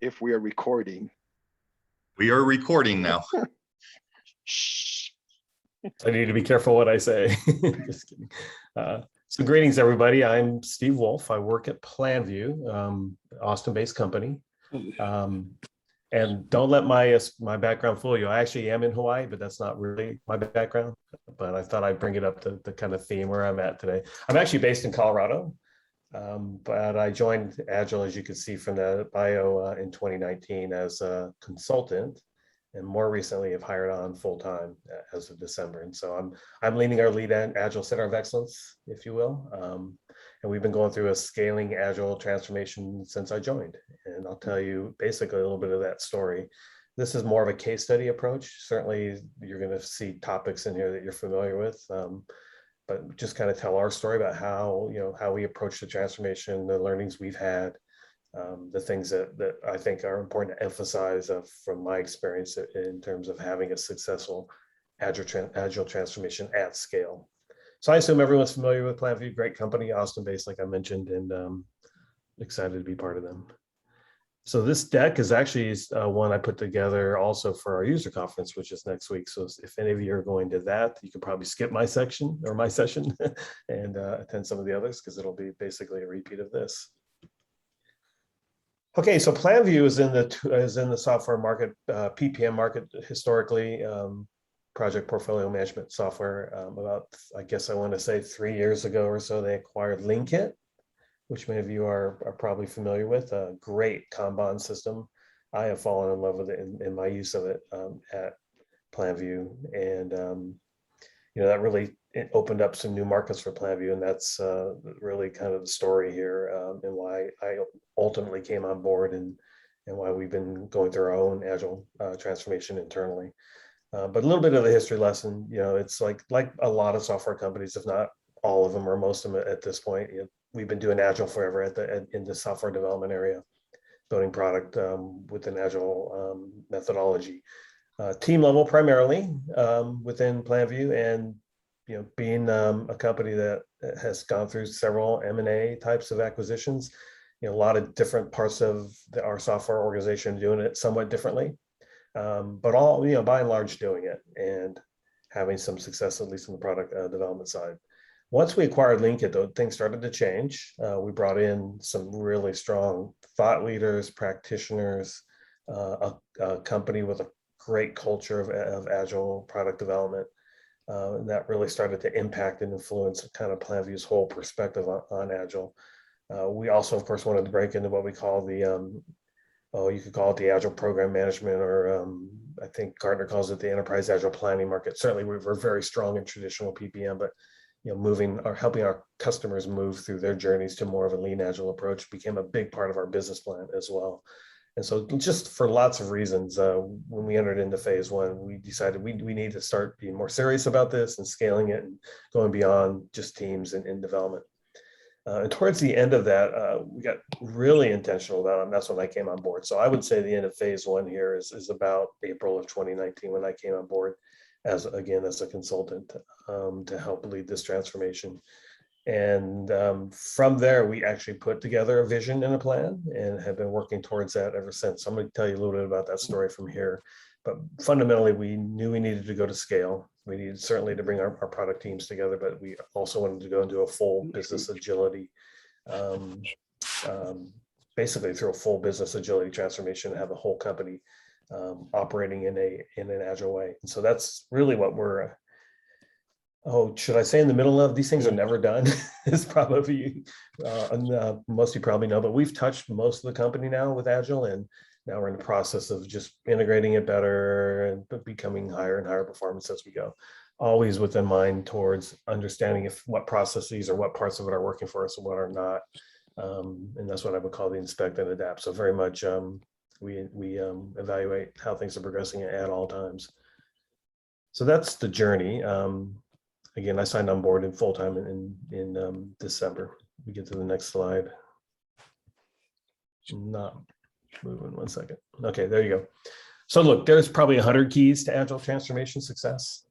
if we are recording. We are recording now. Shh. I need to be careful what I say. Just kidding. So greetings, everybody. I'm Steve Wolfe. I work at Planview, Austin-based company. And don't let my background fool you. I actually am in Hawaii, but that's not really my background. But I thought I'd bring it up to the kind of theme where I'm at today. I'm actually based in Colorado, but I joined Agile, as you can see from the bio, in 2019 as a consultant, and more recently have hired on full-time as of December. And so I'm leading our Lean and Agile Center of Excellence, if you will. And we've been going through a scaling Agile transformation since I joined. And I'll tell you basically a little bit of that story. This is more of a case study approach. Certainly you're going to see topics in here that you're familiar with, but just kind of tell our story about how we approach the transformation, the learnings we've had, the things that I think are important to emphasize from my experience in terms of having a successful Agile transformation at scale. So I assume everyone's familiar with Planview, great company, Austin-based, like I mentioned, and excited to be part of them. So this deck is actually one I put together also for our user conference, which is next week. So if any of you are going to that, you can probably skip my section or my session and attend some of the others, because it'll be basically a repeat of this. Okay, so Planview is in the software market, PPM market historically, project portfolio management software. About, I guess I want to say 3 years ago or so, they acquired Lean-Kit, which many of you are probably familiar with. A great Kanban system. I have fallen in love with it in my use of it at Planview, and that really opened up some new markets for Planview, and that's really kind of the story here, and why I ultimately came on board, and why we've been going through our own Agile transformation internally. But a little bit of the history lesson, it's like a lot of software companies, if not all of them or most of them at this point, we've been doing Agile forever in the software development area, building product with an Agile methodology. Team level primarily within Planview, and being a company that has gone through several M&A types of acquisitions, a lot of different parts of our software organization doing it somewhat differently, but all by and large doing it and having some success, at least on the product development side. Once we acquired Lean-Kit, though, things started to change. We brought in some really strong thought leaders, practitioners, a company with a great culture of Agile product development. And that really started to impact and influence kind of Planview's whole perspective on Agile. We also, of course, wanted to break into what we call the, you could call it the Agile program management, or I think Gartner calls it the enterprise Agile planning market. Certainly, we're very strong in traditional PPM, but moving or helping our customers move through their journeys to more of a Lean Agile approach became a big part of our business plan as well. And so just for lots of reasons, when we entered into phase one, we decided we need to start being more serious about this and scaling it and going beyond just teams in development. And towards the end of that, we got really intentional about it, and that's when I came on board. So I would say the end of phase one here is about April of 2019 when I came on board as a consultant to help lead this transformation. And from there, we actually put together a vision and a plan and have been working towards that ever since. So I'm going to tell you a little bit about that story from here. But fundamentally, we knew we needed to go to scale. We needed certainly to bring our product teams together, but we also wanted to go into a full business agility, basically through a full business agility transformation, and have the whole company operating in an Agile way. And so that's really what we're, should I say in the middle of? These things are never done, as probably most of you probably know, but we've touched most of the company now with Agile, and now we're in the process of just integrating it better and becoming higher and higher performance as we go. Always with in mind towards understanding what processes or what parts of it are working for us and what are not. And that's what I would call the inspect and adapt. So very much we evaluate how things are progressing at all times. So that's the journey. Again, I signed on board in full-time in December. We get to the next slide. Not moving, one second. Okay, there you go. So look, there's probably 100 keys to Agile transformation success.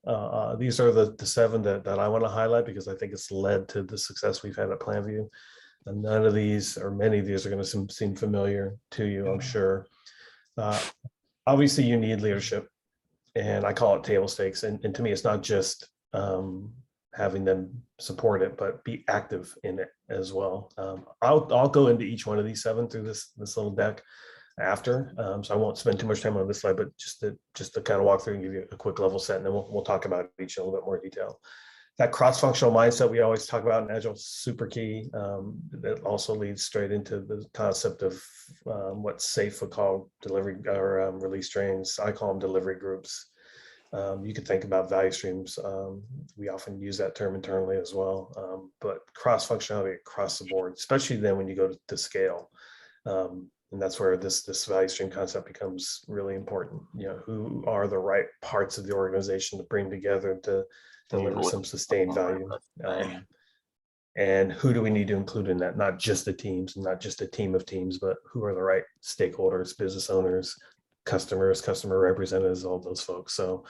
These are the 7 that I want to highlight because I think it's led to the success we've had at Planview. And none of these or many of these are going to seem familiar to you, I'm sure. Obviously, you need leadership, and I call it table stakes. And to me, it's not just having them support it, but be active in it as well. I'll go into each one of these 7 through this little deck after, so I won't spend too much time on this slide, but just to kind of walk through and give you a quick level set, and then we'll talk about each in a little bit more detail. That cross-functional mindset we always talk about in Agile is super key. That also leads straight into the concept of what SAFe would call delivery or release trains. I call them delivery groups. You could think about value streams. We often use that term internally as well, but cross-functionality across the board, especially then when you go to scale. And that's where this value stream concept becomes really important. You know, who are the right parts of the organization to bring together to deliver some sustained value? And who do we need to include in that? Not just the teams, not just a team of teams, but who are the right stakeholders, business owners, customers, customer representatives, all those folks. So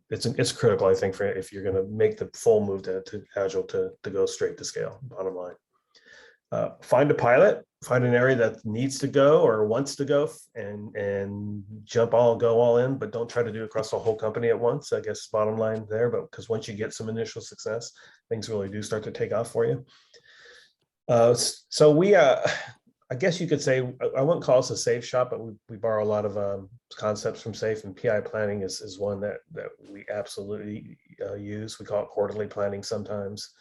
it's critical, I think, for if you're going to make the full move to Agile to go straight to scale, bottom line. Find a pilot, find an area that needs to go or wants to go, and go all in, but don't try to do it across the whole company at once. I guess bottom line there, but because once you get some initial success, things really do start to take off for you. So we, I guess you could say, I wouldn't call us a SAFe shop, but we borrow a lot of concepts from SAFe, and PI planning is one that we absolutely use. We call it quarterly planning sometimes.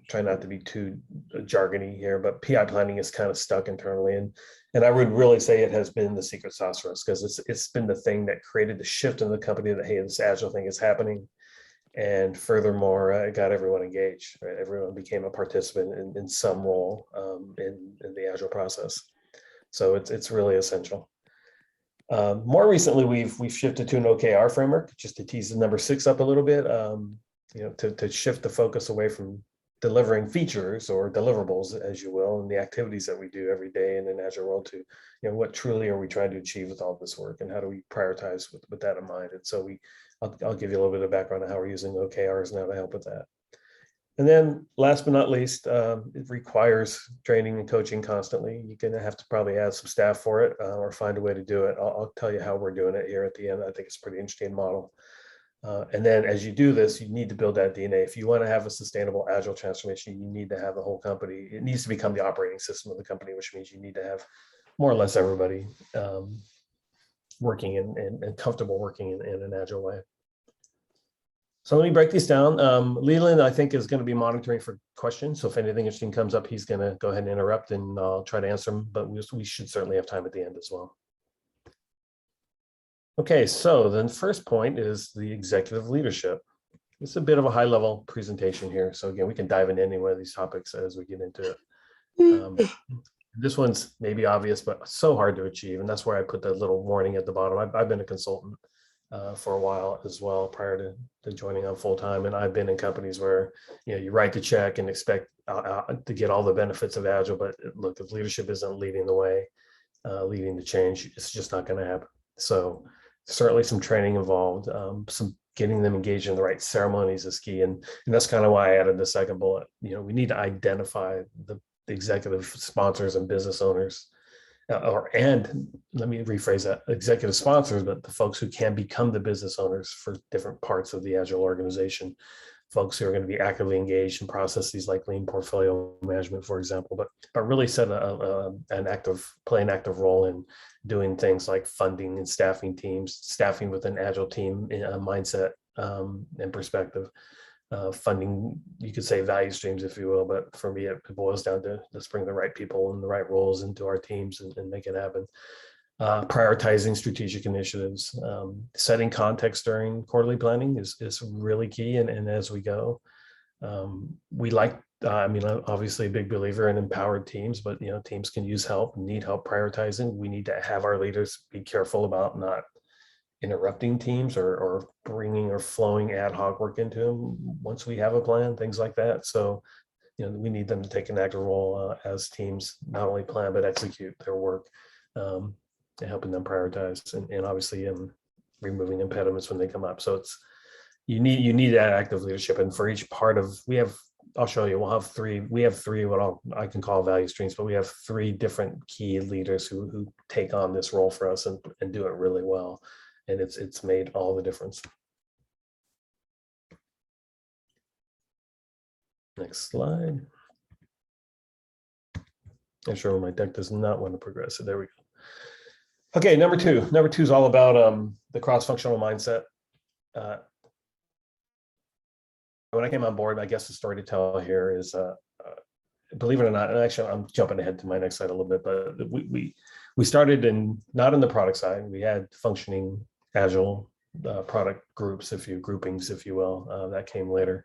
Try not to be too jargony here, but PI planning is kind of stuck internally, and I would really say it has been the secret sauce for us, because it's been the thing that created the shift in the company that, hey, this Agile thing is happening, and furthermore, it got everyone engaged. Right? Everyone became a participant in some role in the Agile process. So it's really essential. More recently, we've shifted to an OKR framework, just to tease the number 6 up a little bit. You know, to shift the focus away from delivering features or deliverables, as you will, and the activities that we do every day in an Agile world, to, you know, what truly are we trying to achieve with all this work, and how do we prioritize with that in mind? And so I'll give you a little bit of background on how we're using OKRs now to help with that. And then last but not least, it requires training and coaching constantly. You're going to have to probably add some staff for it, or find a way to do it. I'll tell you how we're doing it here at the end. I think it's a pretty interesting model. And then as you do this, you need to build that DNA. If you want to have a sustainable Agile transformation, you need to have the whole company. It needs to become the operating system of the company, which means you need to have more or less everybody working and comfortable working in an Agile way. So let me break these down. Leland, I think, is going to be monitoring for questions. So if anything interesting comes up, he's going to go ahead and interrupt, and I'll try to answer them, but we should certainly have time at the end as well. Okay, so then first point is the executive leadership. It's a bit of a high level presentation here. So again, we can dive into any one of these topics as we get into it. This one's maybe obvious, but so hard to achieve. And that's where I put the little warning at the bottom. I've been a consultant for a while as well, prior to joining on full time. And I've been in companies where, you know, you write the check and expect to get all the benefits of Agile. But look, if leadership isn't leading the way, leading the change, it's just not going to happen. So certainly some training involved, some getting them engaged in the right ceremonies is key. And that's kind of why I added the second bullet. You know, we need to identify the executive sponsors and business owners, and let me rephrase that, executive sponsors, but the folks who can become the business owners for different parts of the Agile organization, folks who are going to be actively engaged in processes like lean portfolio management, for example, but really set an active role in doing things like funding and staffing teams, staffing with an Agile team mindset and perspective, funding, you could say value streams, if you will, but for me, it boils down to let's bring the right people and the right roles into our teams and make it happen. Prioritizing strategic initiatives, setting context during quarterly planning is really key. And as we go, we like, I mean, I'm obviously a big believer in empowered teams, but, you know, teams can use help, need help prioritizing. We need to have our leaders be careful about not interrupting teams or bringing or flowing ad hoc work into them once we have a plan, things like that. So, you know, we need them to take an active role as teams, not only plan, but execute their work. And helping them prioritize and obviously removing impediments when they come up. So it's you need that active leadership. And for each part of, we have I'll show you. We'll have three. We have three what I can call value streams, but we have three different key leaders who take on this role for us and do it really well. And it's made all the difference. Next slide. I'm sure my deck does not want to progress. So there we go. Okay, number two. Number two is all about the cross-functional mindset. When I came on board, I guess the story to tell here is, believe it or not, and actually I'm jumping ahead to my next slide a little bit, but we started not in the product side. We had functioning agile product groupings, if you will, that came later.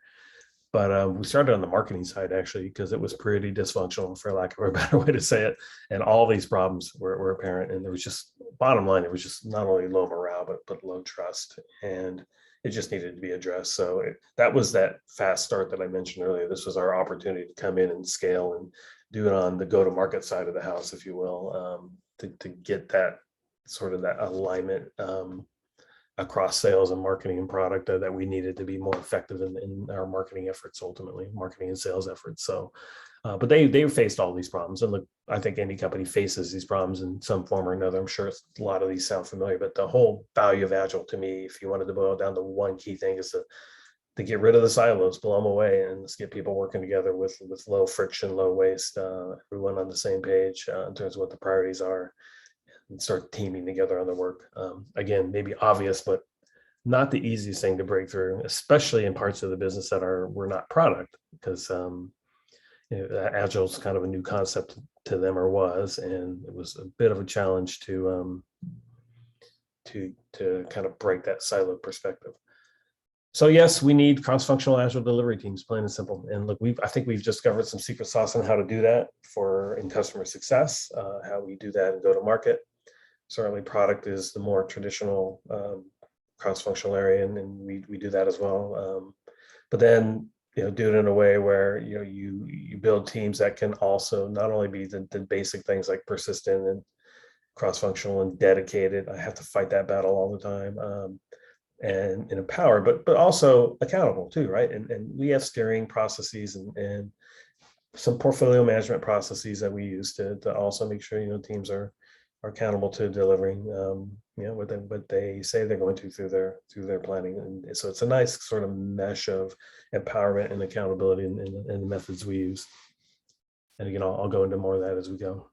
But we started on the marketing side, actually, because it was pretty dysfunctional, for lack of a better way to say it. And all these problems were apparent. And there was just, bottom line, it was just not only low morale, but low trust. And it just needed to be addressed. So that was that fast start that I mentioned earlier. This was our opportunity to come in and scale and do it on the go-to-market side of the house, if you will, to get that sort of that alignment across sales and marketing and product that we needed to be more effective in our marketing efforts, ultimately marketing and sales efforts. So, but they faced all these problems, and look, I think any company faces these problems in some form or another. I'm sure a lot of these sound familiar, but the whole value of Agile to me, if you wanted to boil down to one key thing, is to get rid of the silos, blow them away, and let's get people working together with low friction, low waste, everyone on the same page in terms of what the priorities are, and start teaming together on the work. Again, maybe obvious, but not the easiest thing to break through, especially in parts of the business that were not product, because Agile is kind of a new concept to them, or was, and it was a bit of a challenge to kind of break that silo perspective. So yes, we need cross-functional Agile delivery teams, plain and simple. And look, I think we've discovered some secret sauce on how to do that in customer success, how we do that and go to market. Certainly product is the more traditional cross-functional area, and we do that as well. But then, do it in a way where, you build teams that can also not only be the basic things like persistent and cross-functional and dedicated. I have to fight that battle all the time. And empower, but also accountable too, right? And we have steering processes and some portfolio management processes that we use to also make sure teams are accountable to delivering what they say they're going to through their planning. And so it's a nice sort of mesh of empowerment and accountability in the methods we use. And again, I'll go into more of that as we go.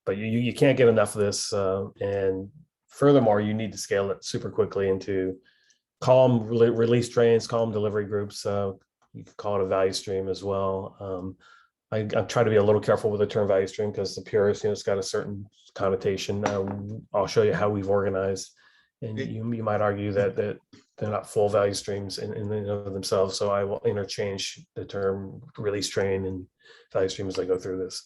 But you can't get enough of this, and furthermore, you need to scale it super quickly into calm release trains, calm delivery groups. You could call it a value stream as well. I try to be a little careful with the term value stream because the purist, it's got a certain connotation. I'll show you how we've organized, and you might argue that they're not full value streams in and of themselves. So I will interchange the term release train and value stream as I go through this.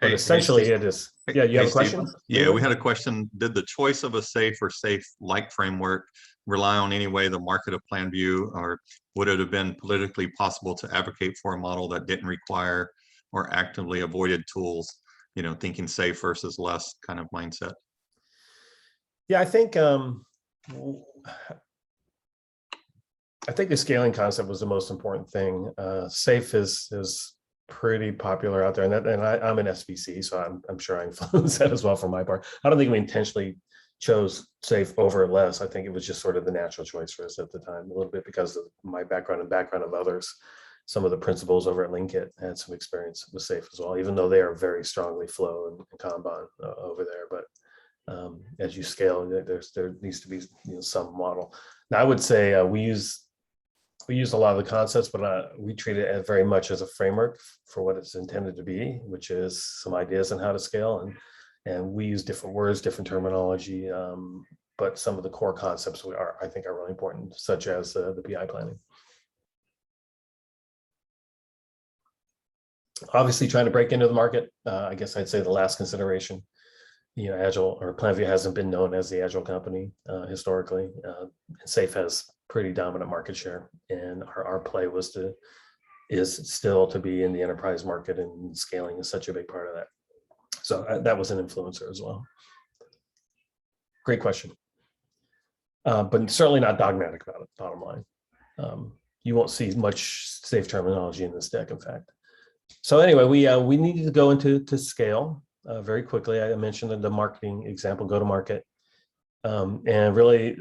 But essentially, it is. Yeah, you have a question? Yeah, we had a question. Did the choice of a safe or safe-like framework rely on any way the market of Planview, or would it have been politically possible to advocate for a model that didn't require or actively avoided tools? Thinking safe versus less kind of mindset. Yeah, I think the scaling concept was the most important thing. Safe is pretty popular out there, and I'm an SVC, so I'm sure I influenced that as well for my part. I don't think we intentionally chose safe over less. I think it was just sort of the natural choice for us at the time, a little bit because of my background and background of others. Some of the principals over at Linkit had some experience with safe as well, even though they are very strongly flow and Kanban over there. But as you scale, there needs to be some model. Now, I would say we use a lot of the concepts, but we treat it as very much as a framework for what it's intended to be, which is some ideas on how to scale. And we use different words, different terminology, but some of the core concepts I think are really important, such as the PI planning. Obviously, trying to break into the market, I guess I'd say the last consideration. Agile or Planview hasn't been known as the Agile company historically. Safe has pretty dominant market share, and our play is still to be in the enterprise market, and scaling is such a big part of that. So that was an influencer as well. Great question, but certainly not dogmatic about it. Bottom line, you won't see much safe terminology in this deck, in fact. So anyway, we needed to go into scale very quickly. I mentioned the marketing example, go to market, and really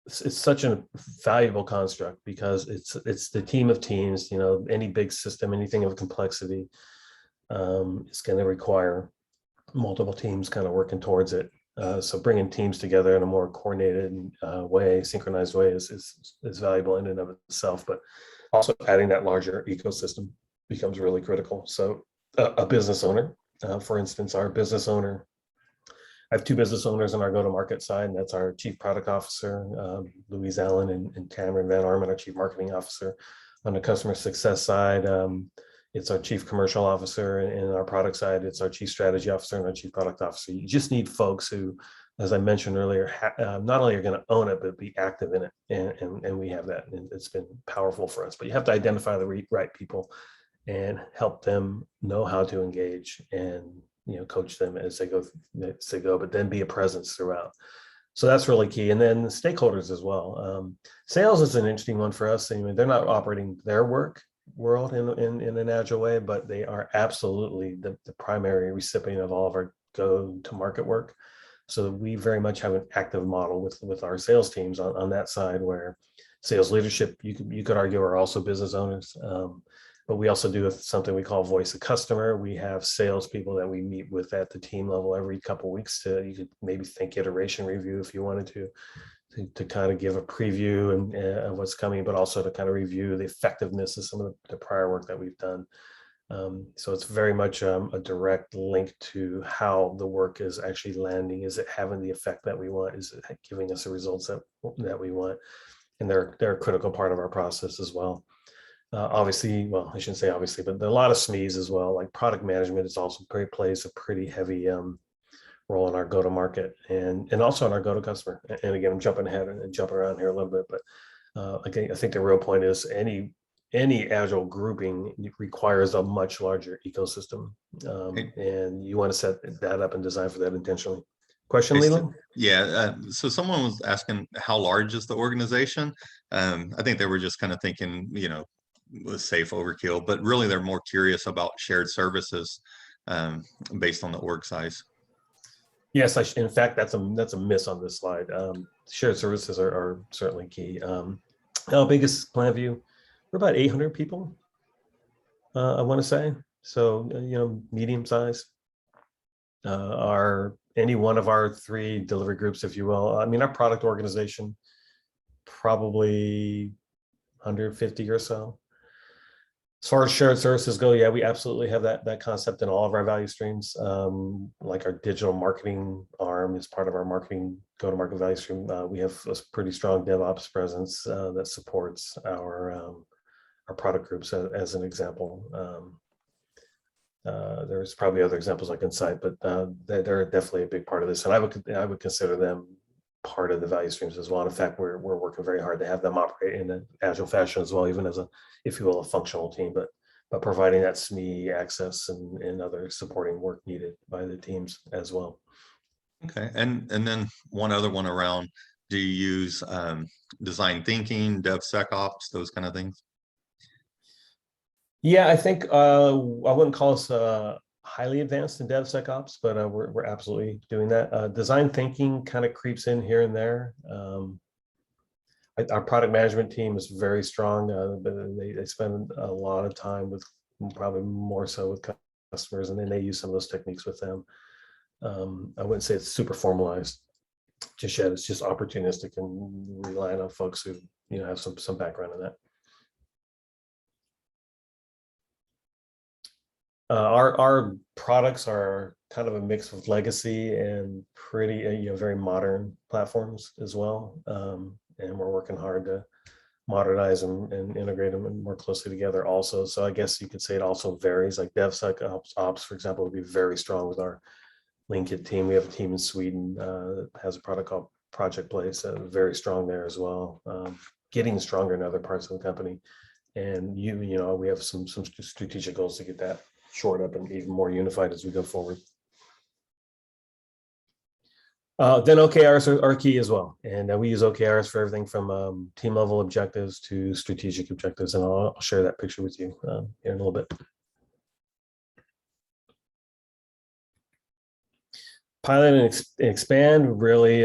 it's such a valuable construct because it's the team of teams. You know, any big system, anything of complexity, is going to require multiple teams kind of working towards it. So bringing teams together in a more coordinated way, synchronized way is valuable in and of itself, but also adding that larger ecosystem becomes really critical. So a business owner, for instance, our business owner, I have two business owners on our go-to-market side, and that's our Chief Product Officer, Louise Allen, and Cameron Van Armen, our Chief Marketing Officer. On the customer success side, it's our Chief Commercial Officer, and our product side, it's our Chief Strategy Officer and our Chief Product Officer. You just need folks who, as I mentioned earlier, not only are going to own it, but be active in it, and we have that, and it's been powerful for us. But you have to identify the right people and help them know how to engage and coach them as they go, but then be a presence throughout. So that's really key. And then the stakeholders as well. Sales is an interesting one for us. I mean, they're not operating their world in an agile way, but they are absolutely the primary recipient of all of our go-to-market work. So we very much have an active model with our sales teams on that side, where sales leadership, you could argue, are also business owners. But we also do something we call voice of customer. We have salespeople that we meet with at the team level every couple of weeks you could maybe think iteration review if you wanted to kind of give a preview of what's coming, but also to kind of review the effectiveness of some of the prior work that we've done. So it's very much a direct link to how the work is actually landing. Is it having the effect that we want? Is it giving us the results that we want? And they're a critical part of our process as well. Obviously, well, I shouldn't say obviously, but a lot of SMEs as well, like product management is also plays a pretty heavy role in our go-to-market and also in our go-to-customer. And again, I'm jumping ahead and jumping around here a little bit, but again, I think the real point is any agile grouping requires a much larger ecosystem, and you want to set that up and design for that intentionally. Question, Leland? Yeah. So someone was asking how large is the organization? I think they were just kind of thinking, was safe overkill, but really they're more curious about shared services based on the org size. Yes, in fact, that's a miss on this slide. Shared services are certainly key. How big is Planview? We're about 800 people, I want to say. So, medium size. Any one of our three delivery groups, if you will. I mean, our product organization, probably 150 or so. As far as shared services go, yeah, we absolutely have that concept in all of our value streams. Like our digital marketing arm is part of our go-to-market value stream. We have a pretty strong DevOps presence that supports our product groups, as an example. There's probably other examples I can cite, but they're definitely a big part of this, and I would consider them part of the value streams as well. And in fact, we're working very hard to have them operate in an agile fashion as well, even as a, if you will, a functional team, but providing that SME access and other supporting work needed by the teams as well. Okay, and then one other one around, do you use design thinking, DevSecOps, those kind of things? Yeah, I think I wouldn't call us highly advanced in DevSecOps, but we're absolutely doing that. Design thinking kind of creeps in here and there. Our product management team is very strong. They spend a lot of time with, probably more so with customers, and then they use some of those techniques with them. I wouldn't say it's super formalized just yet. It's just opportunistic and relying on folks who have some background in that. Our products are kind of a mix of legacy and pretty, very modern platforms as well. And we're working hard to modernize them and integrate them more closely together also. So I guess you could say it also varies. Like DevSecOps, for example, would be very strong with our Lean-Kit team. We have a team in Sweden that has a product called Project Place, very strong there as well. Getting stronger in other parts of the company. And we have some strategic goals to get that shored up and even more unified as we go forward. Then OKRs are key as well. And we use OKRs for everything from team level objectives to strategic objectives. And I'll share that picture with you here in a little bit. Pilot and expand, really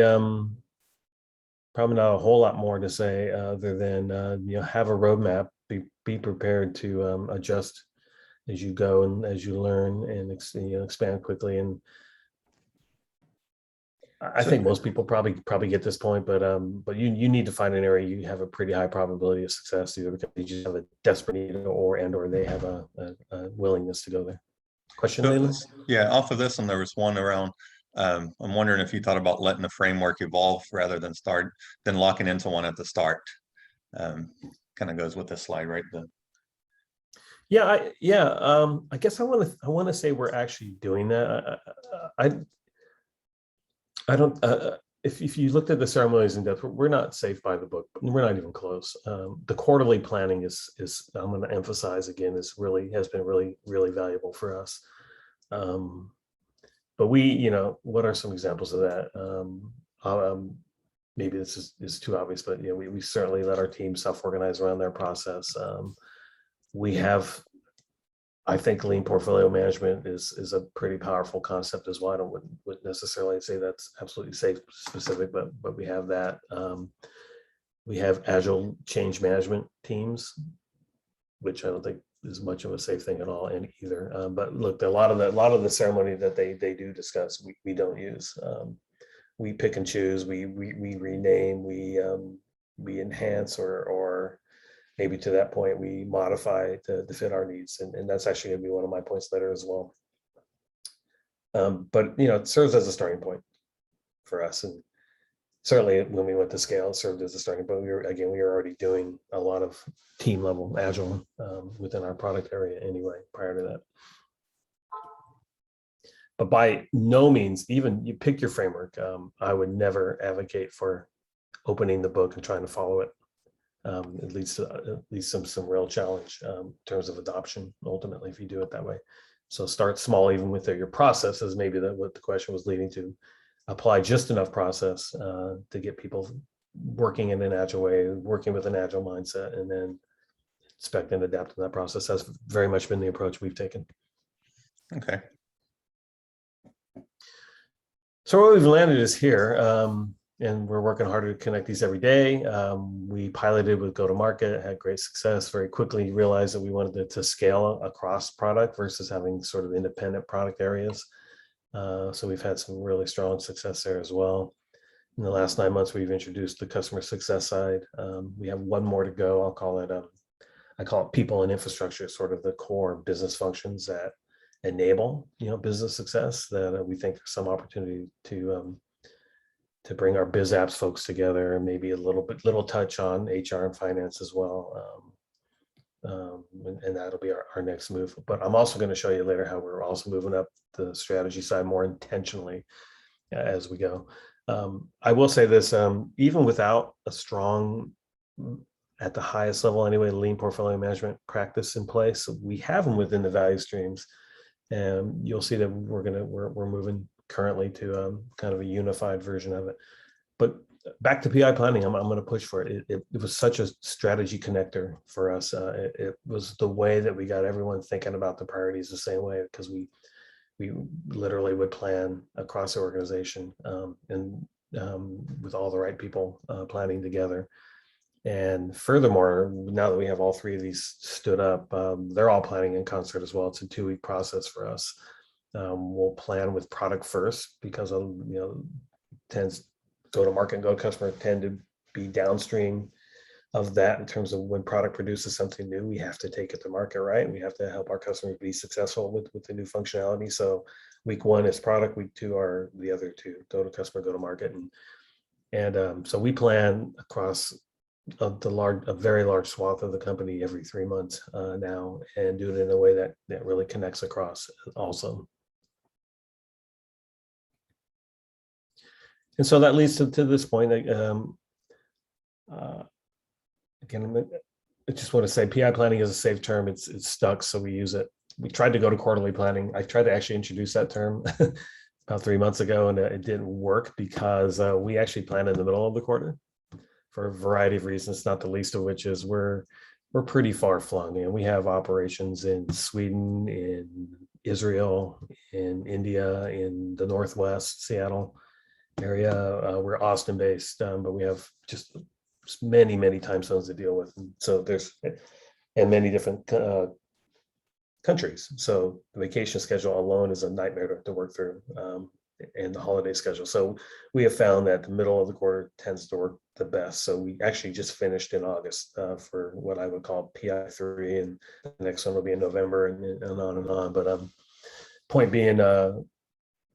probably not a whole lot more to say other than have a roadmap, be prepared to adjust as you go and as you learn and expand quickly. And I think most people probably get this point, but you need to find an area you have a pretty high probability of success, either because you just have a desperate need or they have a willingness to go there. Question, Leland? Yeah, off of this one, there was one around. I'm wondering if you thought about letting the framework evolve rather than locking into one at the start. Kind of goes with this slide, right? I guess I want to say we're actually doing that. I don't. If you looked at the ceremonies in depth, we're not safe by the book. We're not even close. The quarterly planning is I'm going to emphasize again has been really valuable for us. But we, what are some examples of that? Maybe this is too obvious, but we certainly let our team self-organize around their process. We have, I think, lean portfolio management is a pretty powerful concept as well. I wouldn't necessarily say that's absolutely safe specific, but we have that. We have agile change management teams, which I don't think is much of a safe thing at all in either. But look, a lot of the ceremony that they do discuss, we don't use. We pick and choose. We rename. We enhance or maybe to that point we modify to fit our needs, and that's actually going to be one of my points later as well. But it serves as a starting point for us, and certainly when we went to Scale, it served as a starting point. We were already doing a lot of team level agile within our product area anyway prior to that. But by no means, even you pick your framework, I would never advocate for opening the book and trying to follow it. It leads to at least some real challenge in terms of adoption ultimately if you do it that way. So start small even with your processes. Maybe what the question was leading to. Apply just enough process to get people working in an agile way, working with an agile mindset, and then expect and adapt to that process. That's very much been the approach we've taken. Okay. So where we've landed is here, and we're working harder to connect these every day. We piloted with go-to-market, had great success, very quickly realized that we wanted to scale across product versus having sort of independent product areas. So we've had some really strong success there as well. In the last 9 months, we've introduced the customer success side. We have one more to go. I call it people and infrastructure, sort of the core business functions that enable, business success, that we think there's some opportunity to bring our biz apps folks together, and maybe a little touch on HR and finance as well. And that'll be our next move. But I'm also going to show you later how we're also moving up the strategy side more intentionally as we go. I will say this, even without a strong, at the highest level anyway, lean portfolio management practice in place, we have them within the value streams. And you'll see that we're moving currently to kind of a unified version of it. But back to PI planning, I'm going to push for it. It was such a strategy connector for us. It was the way that we got everyone thinking about the priorities the same way, because we literally would plan across the organization and with all the right people planning together. And furthermore, now that we have all three of these stood up, they're all planning in concert as well. It's a 2-week process for us. We'll plan with product first because tends go to market and go to customer tend to be downstream of that in terms of when product produces something new, we have to take it to market, right? We have to help our customers be successful with the new functionality. So week 1 is product, week 2 are the other two, go to customer, go to market. And so we plan across a very large swath of the company every 3 months now, and do it in a way that really connects across also. And so that leads to this point. Again, I just want to say PI planning is a safe term. It's stuck, so we use it. We tried to go to quarterly planning. I tried to actually introduce that term about 3 months ago, and it didn't work because we actually planned in the middle of the quarter for a variety of reasons, not the least of which is we're pretty far flung, and we have operations in Sweden, in Israel, in India, in the Northwest, Seattle area. We're Austin based, but we have just many time zones to deal with. And so there's and many different countries. So the vacation schedule alone is a nightmare to work through, and the holiday schedule. So we have found that the middle of the quarter tends to work the best. So we actually just finished in August for what I would call PI3, and the next one will be in November, and on and on. But point being,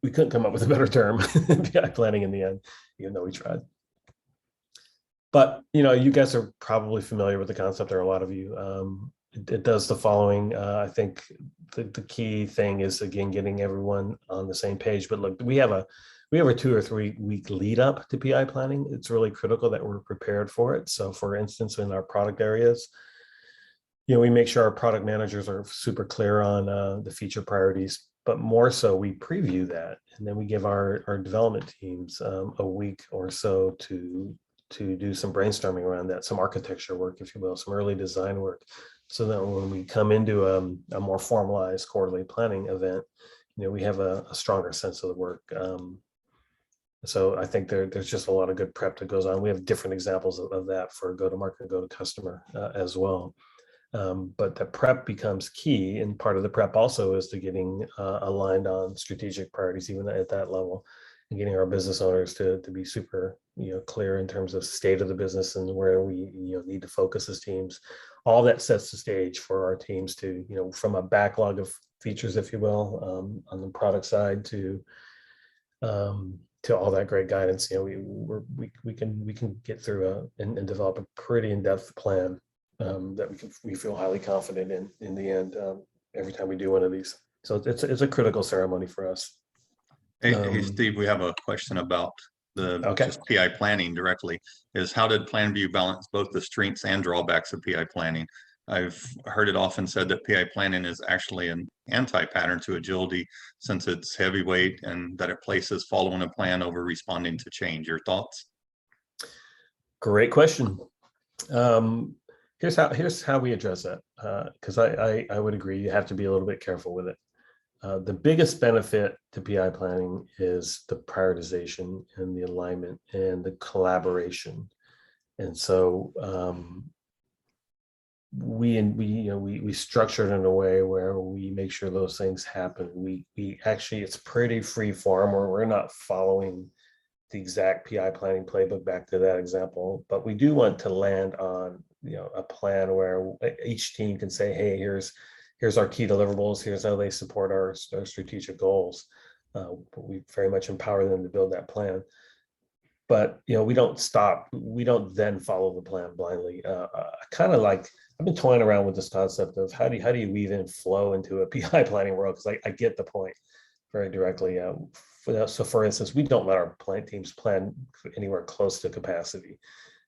we couldn't come up with a better term, PI planning in the end, even though we tried. But you guys are probably familiar with the concept, or a lot of you. It does the following. I think the key thing is, again, getting everyone on the same page. But look, we have a 2 or 3 week lead up to PI planning. It's really critical that we're prepared for it. So for instance, in our product areas, we make sure our product managers are super clear on the feature priorities, but more so we preview that, and then we give our development teams a week or so to do some brainstorming around that, some architecture work, if you will, some early design work, so that when we come into a more formalized quarterly planning event, we have a stronger sense of the work. So I think there's just a lot of good prep that goes on. We have different examples of that for go-to-market, go-to-customer as well. But the prep becomes key, and part of the prep also is to getting aligned on strategic priorities, even at that level, and getting our business owners to be super clear in terms of state of the business and where we need to focus as teams. All that sets the stage for our teams to from a backlog of features, if you will, on the product side, to all that great guidance. We can get through and develop a pretty in-depth plan that we feel highly confident in the end every time we do one of these. So it's a critical ceremony for us. Hey, Steve, we have a question about just PI planning directly. Is how did Planview balance both the strengths and drawbacks of PI planning? I've heard it often said that PI planning is actually an anti-pattern to agility, since it's heavyweight and that it places following a plan over responding to change. Your thoughts? Great question. Here's how we address that, because I would agree you have to be a little bit careful with it. The biggest benefit to PI planning is the prioritization and the alignment and the collaboration. And so we structure it in a way where we make sure those things happen. We actually, it's pretty free form, where we're not following the exact PI planning playbook, back to that example, but we do want to land on a plan where each team can say, hey, here's our key deliverables, here's how they support our strategic goals. We very much empower them to build that plan. But we don't stop. We don't then follow the plan blindly. I've been toying around with this concept of how do you weave in flow into a PI planning world, because I get the point very directly. So for instance, we don't let our teams plan anywhere close to capacity.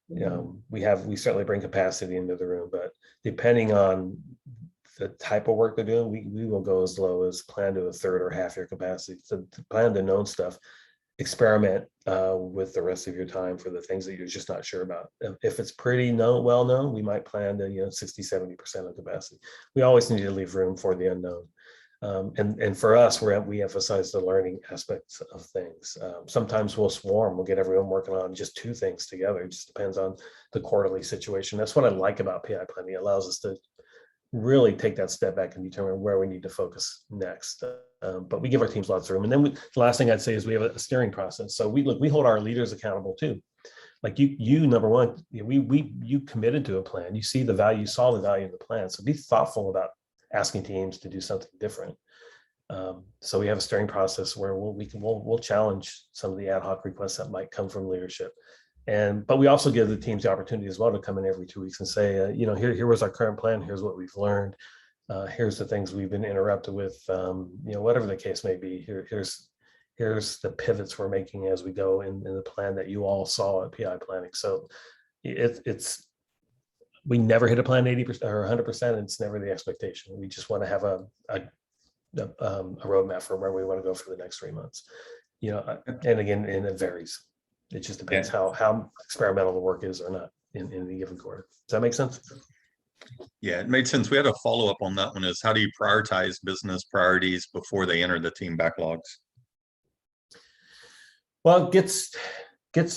We certainly bring capacity into the room, but depending on the type of work they're doing, we will go as low as plan to a third or half your capacity. So to plan the known stuff, experiment with the rest of your time for the things that you're just not sure about. If it's pretty well known, we might plan to 60-70% of capacity. We always need to leave room for the unknown. And for us, we emphasize the learning aspects of things. Sometimes we'll swarm, we'll get everyone working on just 2 things together. It just depends on the quarterly situation. That's what I like about PI planning. It allows us to really take that step back and determine where we need to focus next. But we give our teams lots of room. And then the last thing I'd say is we have a steering process. So we hold our leaders accountable too. Like you number one, you committed to a plan. You see the value, you saw the value in the plan. So be thoughtful about asking teams to do something different. So we have a steering process where we'll challenge some of the ad hoc requests that might come from leadership. But we also give the teams the opportunity as well to come in every 2 weeks and say, here was our current plan. Here's what we've learned. Here's the things we've been interrupted with. Whatever the case may be. Here's the pivots we're making as we go in the plan that you all saw at PI planning. So we never hit a plan 80% or 100%. It's never the expectation. We just want to have a a roadmap for where we want to go for the next 3 months. You know, and again, and it varies. It just depends how experimental the work is or not in any given quarter. Does that make sense? Yeah, it made sense. We had a follow-up on that one is how do you prioritize business priorities before they enter the team backlogs? Well, it gets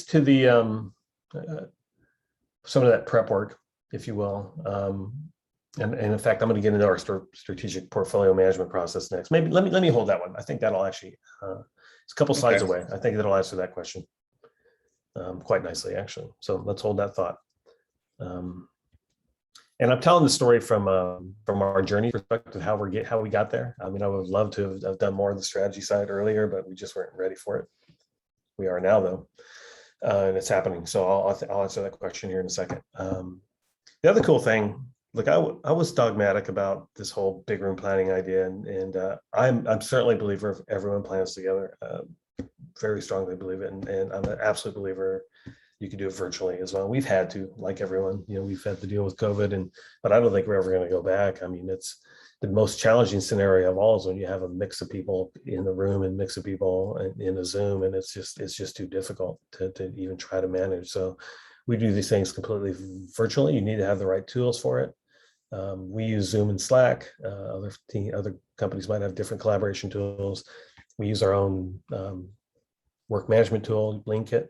to the some of that prep work, if you will. And in fact, I'm going to get into our strategic portfolio management process next. Maybe let me hold that one. I think that'll actually it's a couple slides away. I think that'll answer that question quite nicely, actually. So let's hold that thought. And I'm telling the story from our journey perspective, how we got there. I mean, I would love to have done more of the strategy side earlier, but we just weren't ready for it. We are now, though, and it's happening. So I'll answer that question here in a second. The other cool thing, look, I was dogmatic about this whole big room planning idea, and I'm certainly a believer if everyone plans together. Very strongly believe it, and I'm an absolute believer you can do it virtually as well. We've had to, like everyone, you know, we've had to deal with COVID, but I don't think we're ever going to go back. I mean, it's the most challenging scenario of all is when you have a mix of people in the room and mix of people in a Zoom, and it's just too difficult to even try to manage. So we do these things completely virtually. You need to have the right tools for it. We use Zoom and Slack. Other companies might have different collaboration tools. We use our own work management tool, Lean-Kit.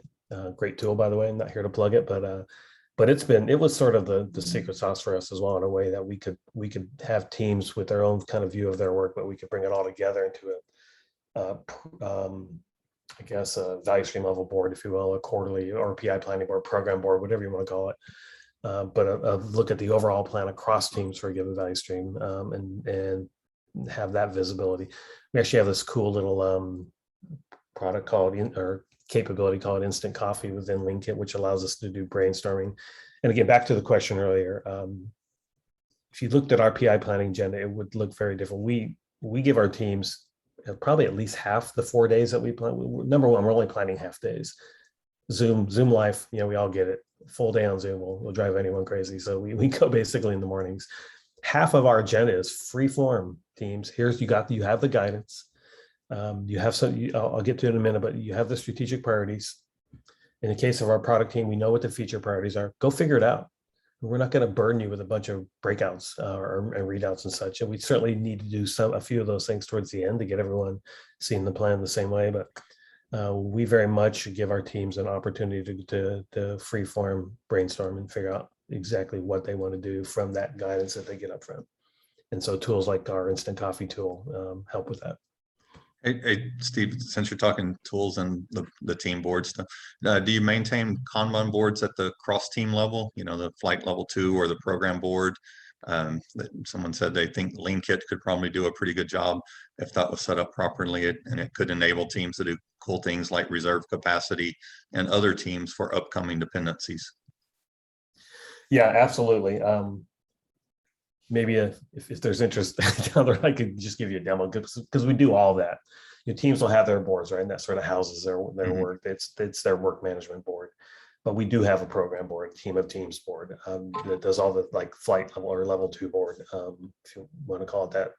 Great tool, by the way. I'm not here to plug it, but it was sort of the secret sauce for us as well, in a way that we could have teams with their own kind of view of their work, but we could bring it all together into I guess a value stream level board, if you will, a quarterly or PI planning board, program board, whatever you want to call it. But a look at the overall plan across teams for a given value stream, and have that visibility. We actually have this cool little product called capability called Instant Coffee within Lean-Kit, which allows us to do brainstorming. And again, back to the question earlier, if you looked at our PI planning agenda, it would look very different. We give our teams probably at least half the 4 days that we plan. Number one, we're only planning half days. Zoom life, you know, we all get it. Full day on Zoom will drive anyone crazy. So we go basically in the mornings. Half of our agenda is free form teams. You have the guidance. You have some, I'll get to it in a minute, but you have the strategic priorities. In the case of our product team, we know what the feature priorities are. Go figure it out. We're not going to burden you with a bunch of breakouts and readouts and such. And we certainly need to do a few of those things towards the end to get everyone seeing the plan the same way. But we very much give our teams an opportunity to free form brainstorm and figure out exactly what they want to do from that guidance that they get up front. And so tools like our Instant Coffee tool help with that. Hey, Steve, since you're talking tools and the team boards, do you maintain Kanban boards at the cross team level, you know, the flight level 2 or the program board? Someone said they think Lean-Kit could probably do a pretty good job if that was set up properly, and it could enable teams to do cool things like reserve capacity and other teams for upcoming dependencies. Yeah, absolutely. Maybe if there's interest down there, I could just give you a demo, because we do all that. Your teams will have their boards, right? And that sort of houses their work. It's their work management board. But we do have a program board, a team of teams board that does all the like flight level or level 2 board, if you want to call it that.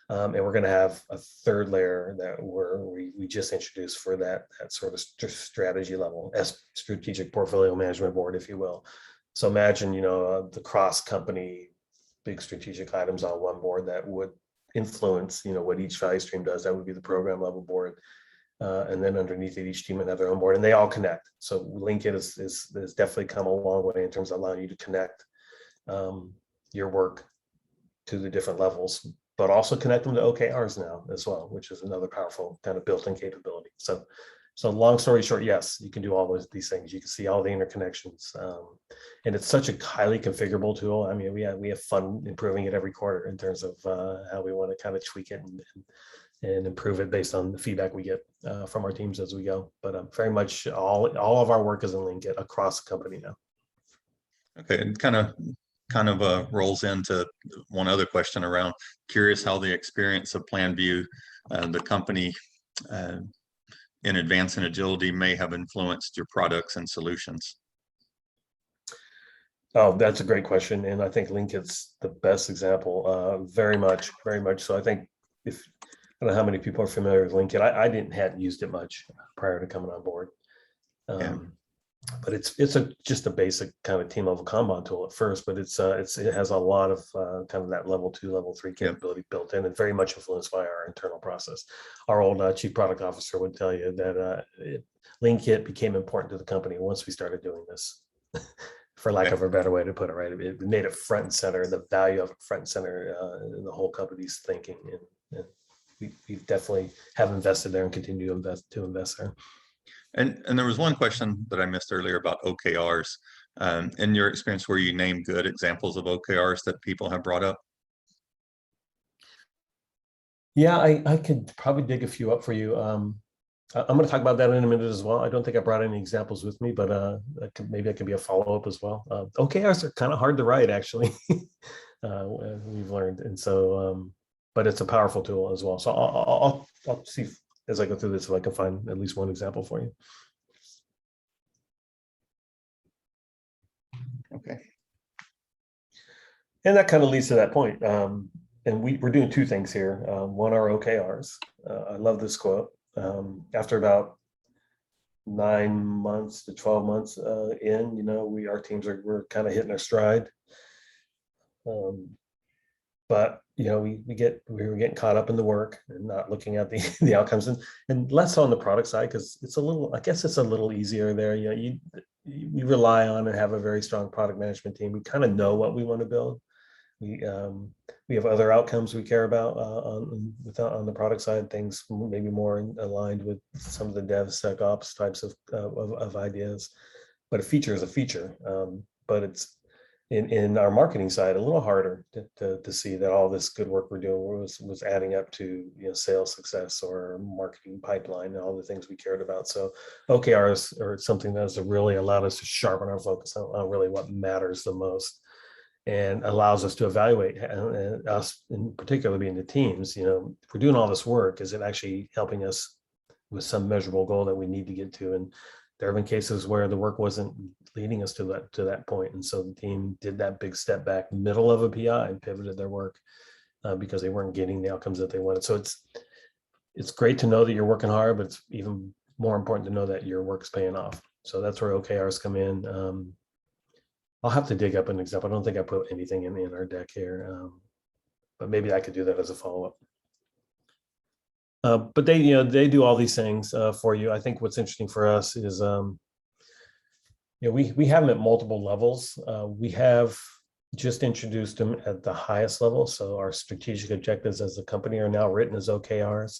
And we're going to have a third layer that we just introduced for that sort of strategy level, strategic portfolio management board, if you will. So imagine, you know, the cross company big strategic items on one board that would influence, you know, what each value stream does. That would be the program level board. And then underneath it, each team would have their own board, and they all connect. So Lean-Kit has definitely come a long way in terms of allowing you to connect your work to the different levels, but also connect them to OKRs now as well, which is another powerful kind of built-in capability. So long story short, yes, you can do all these things. You can see all the interconnections, and it's such a highly configurable tool. I mean, we have fun improving it every quarter in terms of how we want to kind of tweak it and improve it based on the feedback we get from our teams as we go. But very much all of our work is in Lean-Kit across the company now. Okay, and kind of rolls into one other question around curious how the experience of Planview, the company in advancing agility, may have influenced your products and solutions. Oh, that's a great question. And I think Lean-Kit's the best example, very much so. I think if don't know how many people are familiar with Linkit. hadn't used it much prior to coming on board. Yeah. But it's just a basic kind of team level Kanban tool at first, but it has a lot of kind of that level 2, level 3 capability built in, and very much influenced by our internal process. Our old chief product officer would tell you that Linkit became important to the company once we started doing this, for lack of a better way to put it. Right, it made it front and center, the value of it front and center in the whole company's thinking, and we definitely have invested there and continue to invest there. And there was one question that I missed earlier about OKRs. In your experience, where you name good examples of OKRs that people have brought up? Yeah, I could probably dig a few up for you. I'm going to talk about that in a minute as well. I don't think I brought any examples with me, but maybe it can be a follow-up as well. OKRs are kind of hard to write, actually. We've learned, and so, but it's a powerful tool as well. So I'll see as I go through this if I can find at least one example for you. Okay. And that kind of leads to that point. And we're doing two things here. One are OKRs. I love this quote. After about 9 months to 12 months in, our teams we're kind of hitting our stride. But we were getting caught up in the work and not looking at the outcomes, and less on the product side, because it's a little easier there. We rely on and have a very strong product management team. We kind of know what we want to build. We have other outcomes we care about on the product side, things maybe more aligned with some of the DevSecOps types of ideas. But a feature is a feature. But it's in our marketing side a little harder to see that all this good work we're doing was adding up to sales success or marketing pipeline and all the things we cared about. So OKRs are something that has really allowed us to sharpen our focus on really what matters the most, and allows us to evaluate, us in particular being the teams, if we're doing all this work, is it actually helping us with some measurable goal that we need to get to? And there have been cases where the work wasn't leading us to that point. And so the team did that big step back middle of a PI and pivoted their work because they weren't getting the outcomes that they wanted. So it's great to know that you're working hard, but it's even more important to know that your work's paying off. So that's where OKRs come in. I'll have to dig up an example. I don't think I put anything in our deck here, but maybe I could do that as a follow-up. But they do all these things for you. I think what's interesting for us is, we have them at multiple levels. We have just introduced them at the highest level. So our strategic objectives as a company are now written as OKRs.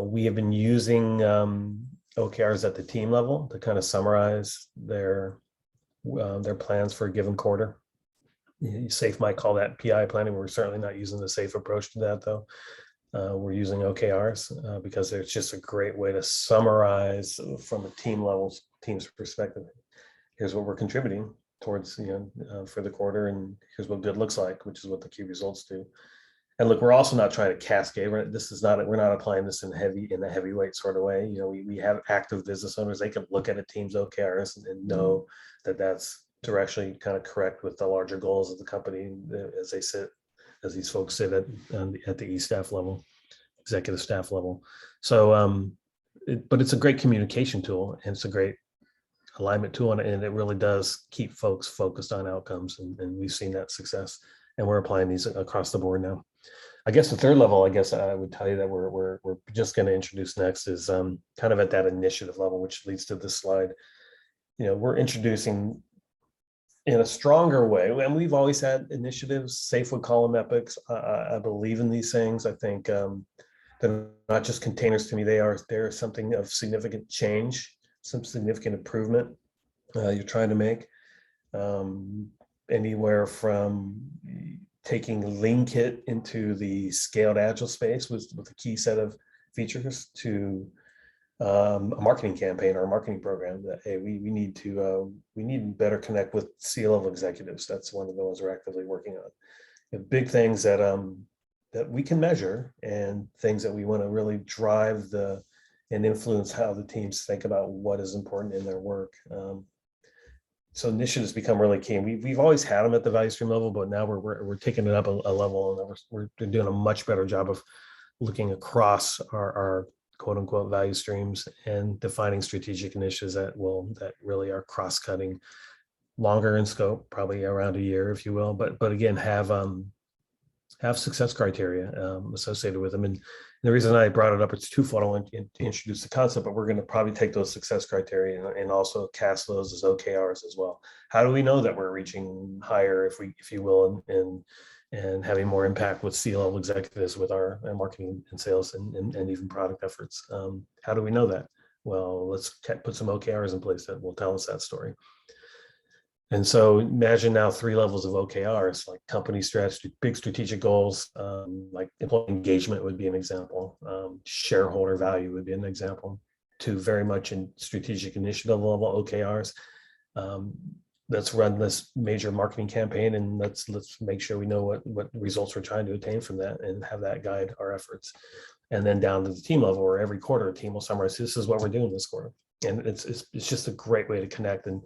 We have been using OKRs at the team level to kind of summarize their plans for a given quarter. SAFe might call that PI planning. We're certainly not using the SAFe approach to that, though. We're using OKRs because it's just a great way to summarize from a team's perspective. Here's what we're contributing towards for the quarter, and here's what good looks like, which is what the key results do. And look, we're also not trying to cascade. We're not applying this in a heavyweight sort of way. We have active business owners. They can look at a team's OKRs and know that that's directionally kind of correct with the larger goals of the company as these folks sit at the E-staff level, executive staff level. So, but it's a great communication tool, and it's a great alignment tool, and it really does keep folks focused on outcomes, and we've seen that success, and we're applying these across the board now. I guess the third level, I would tell you that we're just going to introduce next is kind of at that initiative level, which leads to this slide. We're introducing in a stronger way, and we've always had initiatives. SAFe would call them epics. I believe in these things. I think they're not just containers to me. They're something of significant change, some significant improvement you're trying to make. Anywhere from taking Lean Kit into the scaled Agile space with a key set of features to a marketing campaign or a marketing program that, hey, we need to better connect with C-level executives. That's one of the ones we're actively working on. Big things that we can measure, and things that we want to really drive and influence how the teams think about what is important in their work. So initiatives become really key. And we've always had them at the value stream level, but now we're taking it up a level, and we're doing a much better job of looking across our quote unquote value streams and defining strategic initiatives that really are cross-cutting, longer in scope, probably around a year, if you will, but again, have success criteria associated with them. And the reason I brought it up, it's twofold. I want to introduce the concept, but we're going to probably take those success criteria and also cast those as OKRs as well. How do we know that we're reaching higher, if you will, and having more impact with C-level executives with our marketing and sales and even product efforts? How do we know that? Well, let's put some OKRs in place that will tell us that story. And so imagine now 3 levels of OKRs, like company strategy, big strategic goals, like employee engagement would be an example. Shareholder value would be an example. 2 very much in strategic initiative level OKRs. Let's run this major marketing campaign and let's make sure we know what results we're trying to attain from that and have that guide our efforts. And then down to the team level, where every quarter a team will summarize, this is what we're doing this quarter. And it's just a great way to connect. And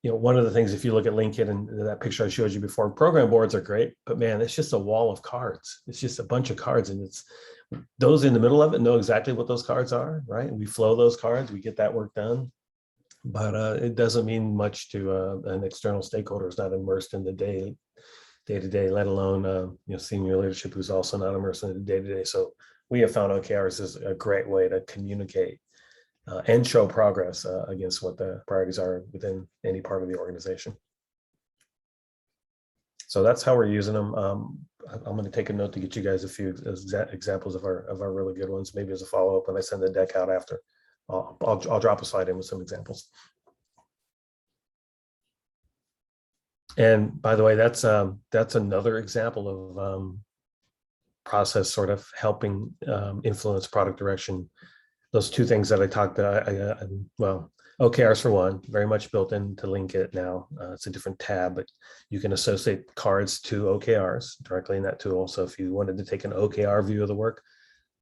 one of the things, if you look at LinkedIn and that picture I showed you before, program boards are great, but man, it's just a wall of cards. It's just a bunch of cards, and it's those in the middle of it know exactly what those cards are, right? And we flow those cards, we get that work done, but it doesn't mean much to an external stakeholder who's not immersed in the day-to-day, let alone senior leadership who's also not immersed in the day-to-day. So we have found OKRs is a great way to communicate and show progress against what the priorities are within any part of the organization. So that's how we're using them. I'm going to take a note to get you guys a few examples of our really good ones, maybe as a follow-up when I send the deck out after. I'll drop a slide in with some examples. And by the way, that's another example of process sort of helping influence product direction. Those 2 things that I talked about, well, OKRs for one, very much built into Linkit now. It's a different tab, but you can associate cards to OKRs directly in that tool. So if you wanted to take an OKR view of the work,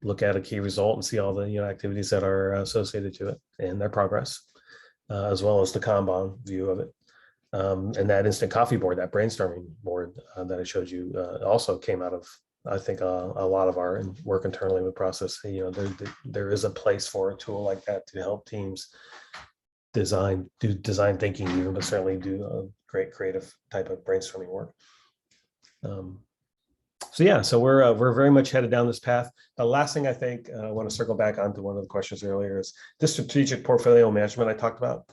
look at a key result and see all the activities that are associated to it and their progress, as well as the Kanban view of it. And that instant coffee board, that brainstorming board that I showed you also came out of, I think, a lot of our work internally with process. There is a place for a tool like that to help teams do design thinking even, but certainly do a great creative type of brainstorming work. So we're very much headed down this path. The last thing I think I want to circle back onto one of the questions earlier is this strategic portfolio management I talked about.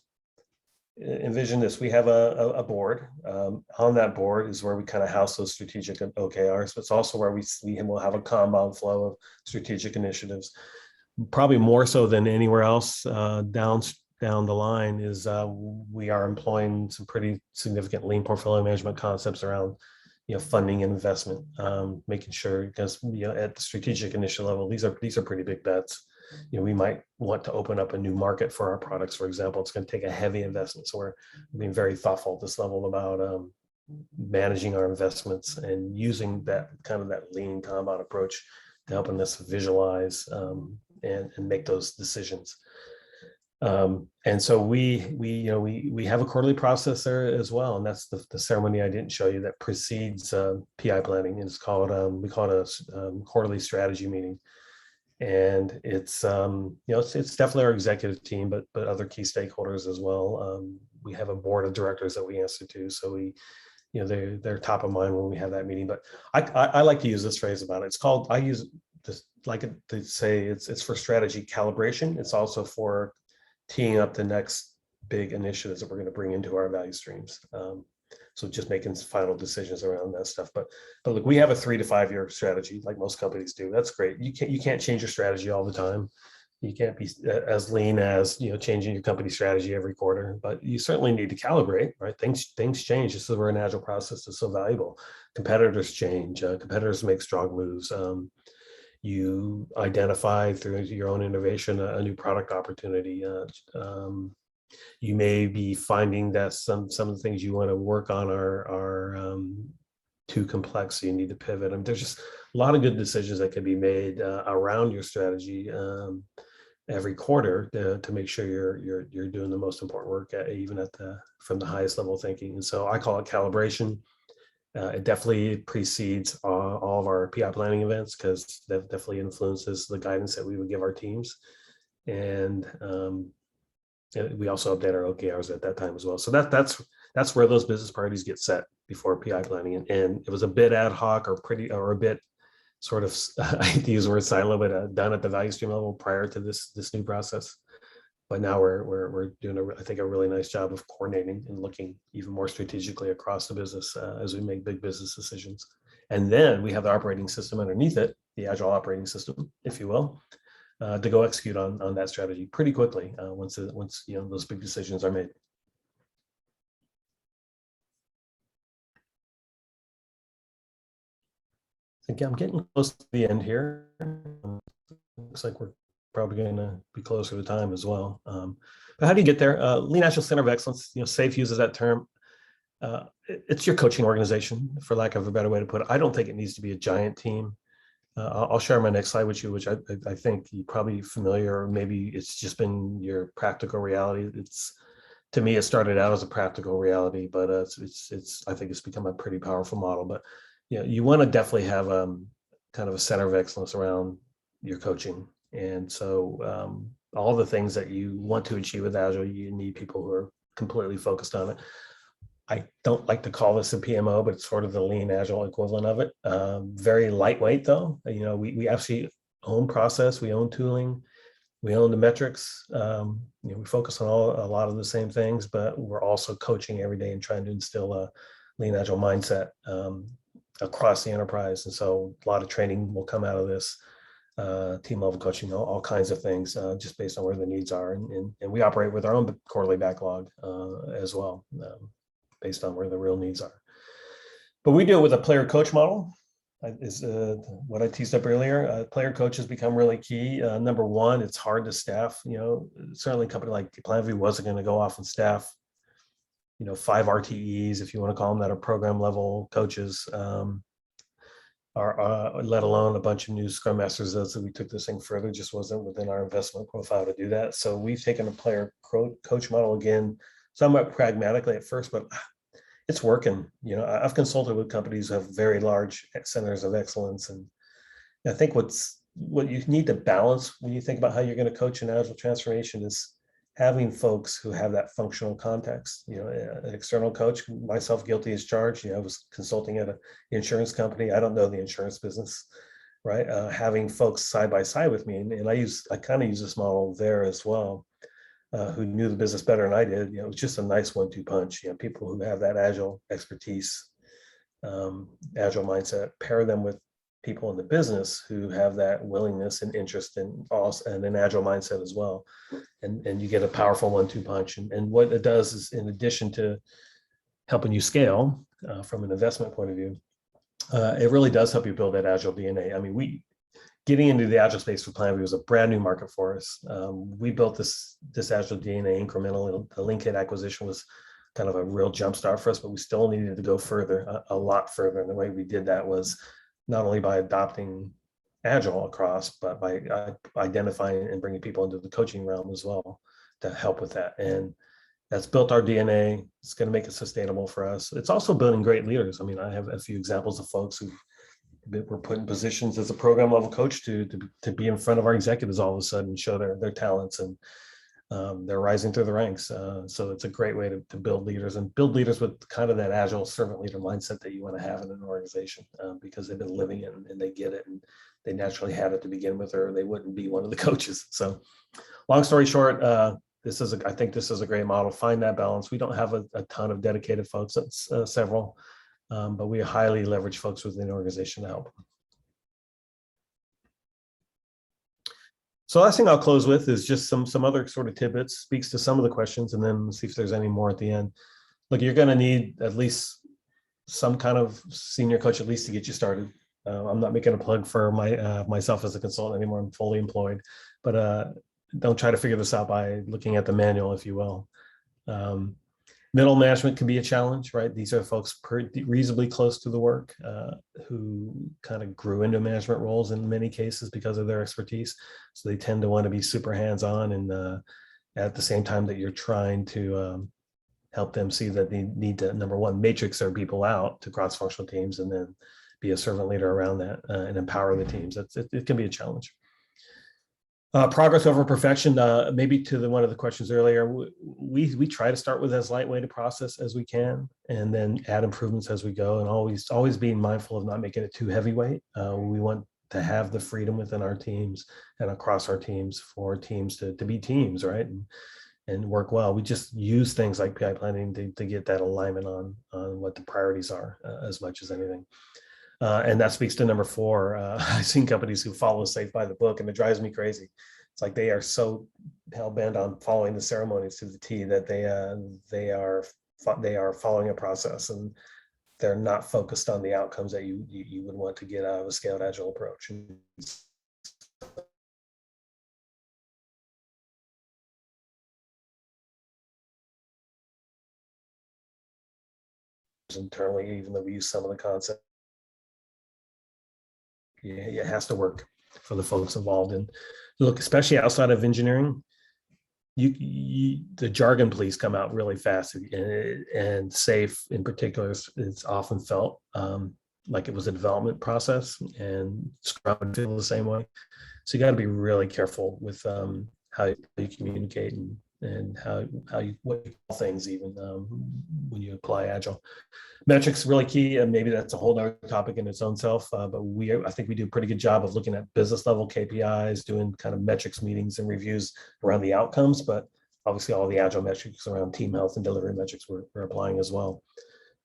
Envision this: we have a board. On that board is where we kind of house those strategic OKRs, but it's also where we will have a Kanban flow of strategic initiatives. Probably more so than anywhere else down the line is we are employing some pretty significant lean portfolio management concepts around funding and investment, making sure, because at the strategic initiative level, these are pretty big bets. We might want to open up a new market for our products, for example. It's going to take a heavy investment. So we're being very thoughtful at this level about managing our investments and using that lean Kanban approach to helping us visualize and make those decisions. And so we have a quarterly process there as well, and that's the ceremony I didn't show you that precedes PI planning. And it's called we call it a quarterly strategy meeting. And it's it's definitely our executive team, but other key stakeholders as well. We have a board of directors that we answer to, so we, they're top of mind when we have that meeting. But I like to use this phrase about it. It's called, I use this like to say it's for strategy calibration. It's also for teeing up the next big initiatives that we're going to bring into our value streams. So just making final decisions around that stuff. But look, we have a 3 to 5 year strategy, like most companies do. That's great. You can't change your strategy all the time. You can't be as lean as changing your company strategy every quarter. But you certainly need to calibrate, right? Things change. This is where an agile process is so valuable. Competitors change. Competitors make strong moves. You identify through your own innovation a new product opportunity. You may be finding that some of the things you want to work on are too complex, so you need to pivot. There's just a lot of good decisions that can be made around your strategy every quarter to make sure you're doing the most important work, even from the highest level thinking. And so I call it calibration. It definitely precedes all of our PI planning events because that definitely influences the guidance that we would give our teams. And we also update our OKRs at that time as well. So that's where those business priorities get set before PI planning. And it was a bit ad hoc or a bit sort of, I hate to use the word silo, but done at the value stream level prior to this new process. But now we're doing I think a really nice job of coordinating and looking even more strategically across the business as we make big business decisions. And then we have the operating system underneath it, the Agile operating system, if you will, to go execute on that strategy pretty quickly once those big decisions are made. I think I'm getting close to the end here. Looks like we're probably going to be closer to time as well. But how do you get there? Lean Agile Center of Excellence, SAFE uses that term. It's your coaching organization, for lack of a better way to put it. I don't think it needs to be a giant team. I'll share my next slide with you, which I think you're probably familiar, or maybe it's just been your practical reality. To me, it started out as a practical reality, but I think it's become a pretty powerful model. But you want to definitely have kind of a center of excellence around your coaching. And so all the things that you want to achieve with Agile, you need people who are completely focused on it. I don't like to call this a PMO, but it's sort of the Lean Agile equivalent of it. Very lightweight though. We actually own process, we own tooling, we own the metrics. We focus on a lot of the same things, but we're also coaching every day and trying to instill a Lean Agile mindset across the enterprise. And so a lot of training will come out of this. Team level coaching, all kinds of things, just based on where the needs are. And we operate with our own quarterly backlog as well, based on where the real needs are. But we do it with a player coach model, is what I teased up earlier. Player coach has become really key. Number one, it's hard to staff. Certainly a company like Planview wasn't going to go off and staff 5 RTEs, if you want to call them that, or program level coaches. Let alone a bunch of new Scrum Masters. So we took this thing further, just wasn't within our investment profile to do that. So we've taken a player coach model again, somewhat pragmatically at first, but it's working. I've consulted with companies who have very large centers of excellence, and I think what you need to balance when you think about how you're going to coach an Agile transformation is having folks who have that functional context. An external coach, myself guilty as charged. I was consulting at an insurance company. I don't know the insurance business, right? Having folks side by side with me, and I kind of use this model there as well, who knew the business better than I did. It was just a nice 1-2 punch. People who have that Agile expertise, Agile mindset, pair them with people in the business who have that willingness and interest and an Agile mindset as well. And you get a powerful 1-2 punch. And what it does is, in addition to helping you scale from an investment point of view, it really does help you build that Agile DNA. I mean, getting into the Agile space for Planview was a brand new market for us. We built this Agile DNA incrementally. The Linkit acquisition was kind of a real jumpstart for us, but we still needed to go further, a lot further. And the way we did that was not only by adopting Agile across, but by identifying and bringing people into the coaching realm as well to help with that. And that's built our DNA. It's going to make it sustainable for us. It's also building great leaders. I mean, I have a few examples of folks who were put in positions as a program level coach to be in front of our executives all of a sudden, show their talents, and they're rising through the ranks. So it's a great way to build leaders, and build leaders with kind of that Agile servant leader mindset that you want to have in an organization, because they've been living it and they get it, and they naturally had it to begin with, or they wouldn't be one of the coaches. So long story short, I think this is a great model. Find that balance. We don't have a ton of dedicated folks. That's several, but we highly leverage folks within the organization to help. So last thing I'll close with is just some other sort of tidbits, speaks to some of the questions, and then see if there's any more at the end. Look, you're going to need at least some kind of senior coach, at least to get you started. I'm not making a plug for myself as a consultant anymore. I'm fully employed, but don't try to figure this out by looking at the manual, if you will. Middle management can be a challenge, right? These are folks reasonably close to the work, who kind of grew into management roles in many cases because of their expertise. So they tend to want to be super hands-on, and at the same time that you're trying to help them see that they need to, number one, matrix their people out to cross-functional teams, and then be a servant leader around that and empower the teams. It can be a challenge. Progress over perfection, maybe to one of the questions earlier, we try to start with as lightweight a process as we can, and then add improvements as we go, and always being mindful of not making it too heavyweight. We want to have the freedom within our teams and across our teams for teams to be teams, right? And work well. We just use things like PI planning to get that alignment on what the priorities are as much as anything. And that speaks to number 4. I've seen companies who follow SAFe by the book, and it drives me crazy. It's like they are so hell-bent on following the ceremonies to the T that they are following a process, and they're not focused on the outcomes that you would want to get out of a scaled agile approach. Internally, even though we use some of the concepts, it has to work for the folks involved. And look, especially outside of engineering, the jargon please come out really fast, and SAFe in particular is often felt like it was a development process, and Scrum would feel the same way. So you got to be really careful with how you communicate and what you call things, even when you apply Agile. Metrics really key, and maybe that's a whole other topic in its own self. But I think we do a pretty good job of looking at business level KPIs, doing kind of metrics meetings and reviews around the outcomes. But obviously, all the Agile metrics around team health and delivery metrics we're applying as well.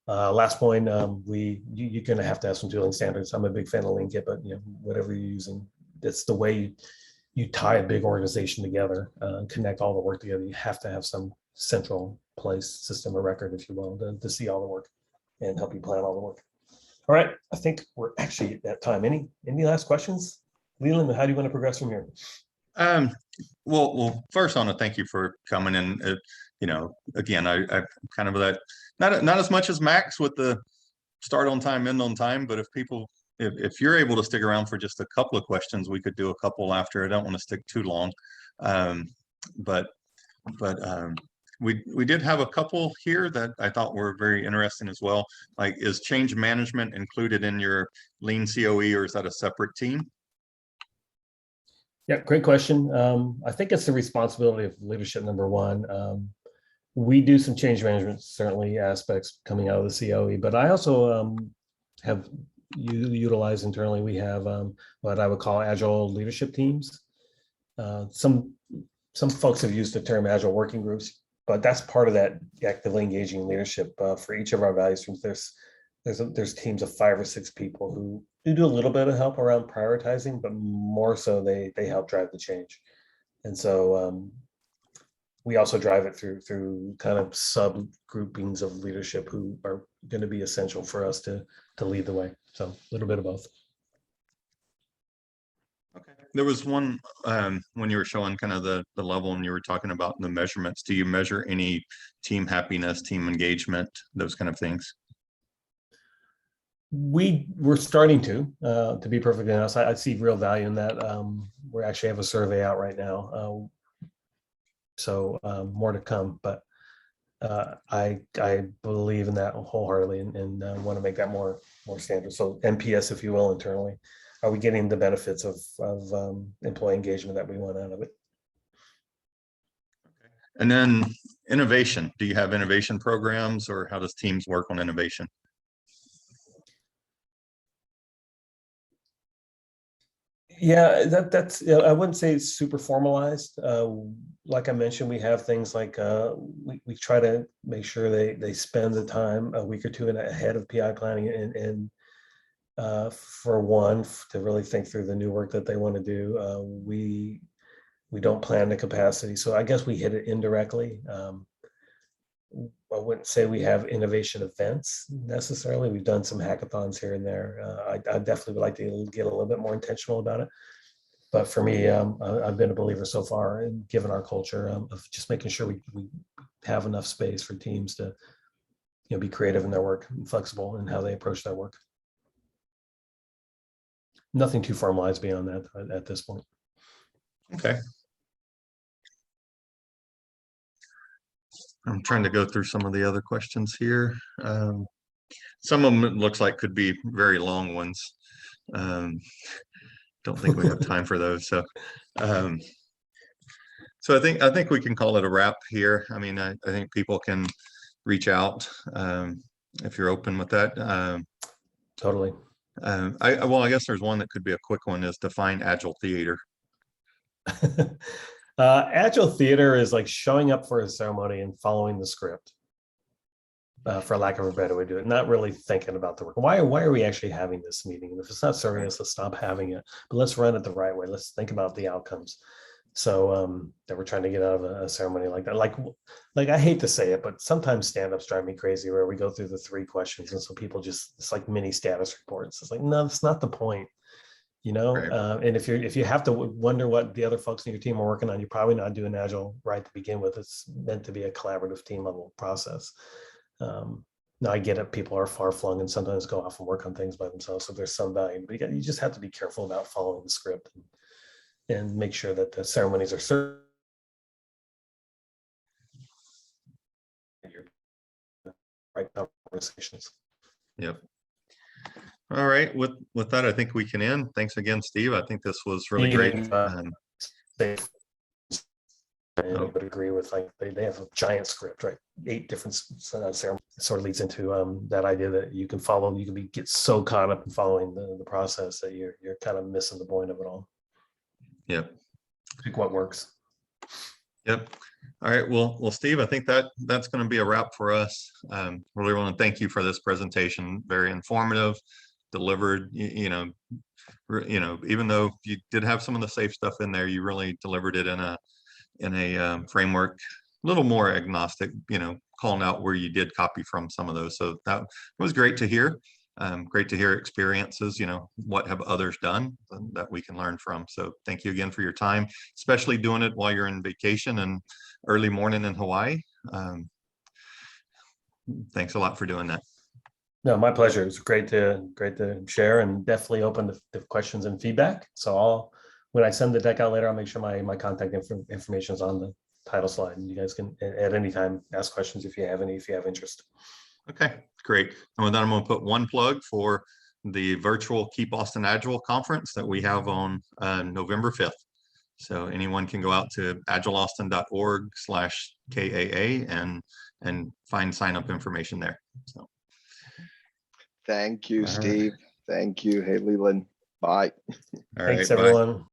Last point, you're going to have some tooling standards. I'm a big fan of Lean-Kit, but whatever you're using, that's the way you tie a big organization together, connect all the work together. You have to have some central place, system of record, if you will, to see all the work and help you plan all the work. All right, I think we're actually at time. Any last questions? Leland, how do you want to progress from here? Well, first I want to thank you for coming in. Again, I kind of that, not as much as Max with the start on time, end on time, but if you're able to stick around for just a couple of questions, we could do a couple after. I don't want to stick too long. But we did have a couple here that I thought were very interesting as well. Like, is change management included in your Lean COE, or is that a separate team? Yeah, great question. I think it's the responsibility of leadership, number one. We do some change management, certainly aspects coming out of the COE, but I also have utilized internally. We have what I would call agile leadership teams. Some folks have used the term agile working groups, but that's part of that actively engaging leadership. For each of our value streams, there's teams of 5 or 6 people who do a little bit of help around prioritizing, but more so they help drive the change. And so we also drive it through kind of sub groupings of leadership who are going to be essential for us to lead the way. So a little bit of both. Okay. There was one when you were showing kind of the level, and you were talking about the measurements. Do you measure any team happiness, team engagement, those kind of things? We're starting to be perfectly honest. I see real value in that. We actually have a survey out right now, so more to come. But I believe in that wholeheartedly, and want to make that more standard. So NPS, if you will, internally. Are we getting the benefits of employee engagement that we want out of it? Okay. And then innovation. Do you have innovation programs, or how does teams work on innovation? Yeah, that's I wouldn't say it's super formalized. Like I mentioned, we have things like we try to make sure they spend the time a week or two ahead of PI planning, and for one, to really think through the new work that they want to do. We don't plan the capacity, so I guess we hit it indirectly. I wouldn't say we have innovation events necessarily. We've done some hackathons here and there. I definitely would like to get a little bit more intentional about it. But for me, I've been a believer so far, and given our culture, of just making sure we have enough space for teams to be creative in their work and flexible in how they approach their work. Nothing too formalized beyond that at this point. Okay. I'm trying to go through some of the other questions here. Some of them it looks like could be very long ones. Don't think we have time for those. So, so I think we can call it a wrap here. I mean, I think people can reach out if you're open with that. Totally. Well, I guess there's one that could be a quick one, is define Agile theater. Agile theater is like showing up for a ceremony and following the script. For lack of a better way to do it, not really thinking about the work. Why are we actually having this meeting? And if it's not serving us, let's stop having it. But let's run it the right way. Let's think about the outcomes. So that we're trying to get out of a ceremony like that. Like I hate to say it, but sometimes stand-ups drive me crazy where we go through the 3 questions and so people just, it's like mini status reports. It's like, no, that's not the point. You know, Right. and if you have to wonder what the other folks in your team are working on, you're probably not doing Agile right to begin with. It's meant to be a collaborative team level process. Now I get it, people are far flung and sometimes go off and work on things by themselves, so there's some value, but you just have to be careful about following the script and make sure that the ceremonies are served. Right conversations. Yep. All right. With that, I think we can end. Thanks again, Steve. I think this was really great. And I would agree with, like, they have a giant script, right? 8 different ceremonies. It sort of leads into that idea that you can follow, you can get so caught up in following the process that you're kind of missing the point of it all. Yep. Pick what works. Yep. All right. Well, Steve, I think that's going to be a wrap for us. Really want to thank you for this presentation. Very informative, delivered, you know, even though you did have some of the safe stuff in there, you really delivered it in a framework, a little more agnostic, you know, calling out where you did copy from some of those. So that was great to hear. Great to hear experiences, you know, what have others done that we can learn from. So thank you again for your time, especially doing it while you're in vacation and early morning in Hawaii. Thanks a lot for doing that. No, my pleasure. It's great to share, and definitely open to questions and feedback. So when I send the deck out later, I'll make sure my contact information is on the title slide, and you guys can at any time ask questions if you have interest. Okay, great. And with that, I'm going to put one plug for the virtual Keep Austin Agile conference that we have on November 5th. So anyone can go out to agileaustin.org/KAA and find sign up information there. So Thank you, All right. Steve. Thank you. Hey, Leland. Bye. All Thanks, right, bye. everyone.